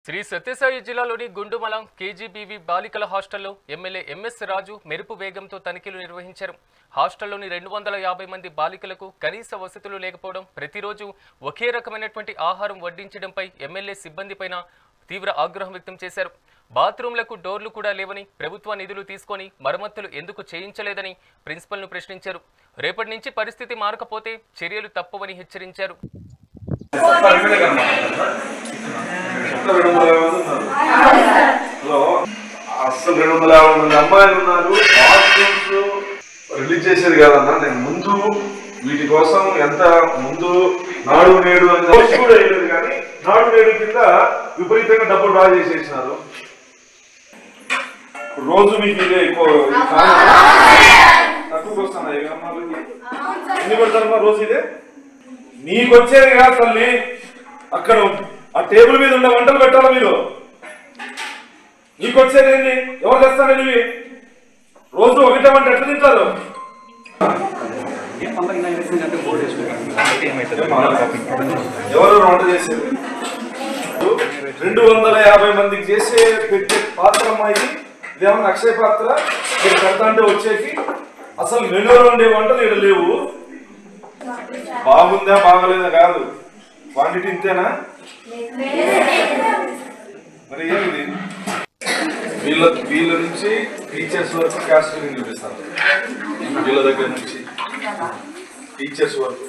శ్రీ సత్యసాయి జిల్లాలోని గుండుమలం కేజీబీవీ బాలికల హాస్టల్లో ఎమ్మెల్యే ఎంఎస్ రాజు మెరుపు వేగంతో తనిఖీలు నిర్వహించారు. హాస్టల్లోని 250 మంది బాలికలకు కనీస వసతులు లేకపోవడం, ప్రతిరోజు ఒకే రకమైనటువంటి ఆహారం వడ్డించడంపై ఎమ్మెల్యే సిబ్బందిపైన తీవ్ర ఆగ్రహం వ్యక్తం చేశారు. బాత్రూంలకు డోర్లు కూడా లేవని, ప్రభుత్వ నిధులు తీసుకొని మరమ్మతులు ఎందుకు చేయించలేదని ప్రిన్సిపల్ను ప్రశ్నించారు. రేపటి నుంచి పరిస్థితి మారకపోతే చర్యలు తప్పవని హెచ్చరించారు. అసలు 250 మంది అమ్మాయిలు ఉన్నారు. బాత్రూమ్స్ రిలీజ్ చేసేది కాదన్నా. నేను ముందు వీటి కోసం ఎంత ముందు నాడు నేడు అని కూడా వేయలేదు, కానీ నాడు నేడు కింద విపరీతంగా డబ్బులు డ్రా చేసేసినారు. రోజు మీకు ఇదే ఎక్కువ తక్కువకి వస్తున్నాయి. ఎన్ని పెడతారమ్మా రోజు? ఇదే నీకు వచ్చేది కాదు తల్లి. అక్కడ ఆ టేబుల్ మీద ఉన్న వంటలు పెట్టాలా మీరు? నీకు వచ్చేది ఏంటి? ఎవరు తెస్తాను? ఇవి రోజు ఒకటే వంట ఎట్లా తింటారు? ఎవరు వంట చేసేది? 250 మందికి చేసే పెట్టే పాత్ర అమ్మాయి. ఇదేమన్నా అక్షయ పాత్ర మీరు పెడతా అంటే వచ్చేకి అసలు మెనూలో ఉండే వంటలు ఇక్కడ లేవు. బాగుందా బాగలేదా కాదు, క్వాంటిటీ ఇంతేనా? మరి ఏమిది? వీళ్ళ నుంచి టీచర్స్ వరకు క్యాస్ట్ చూపిస్తారు. వీళ్ళ దగ్గర నుంచి టీచర్స్ వరకు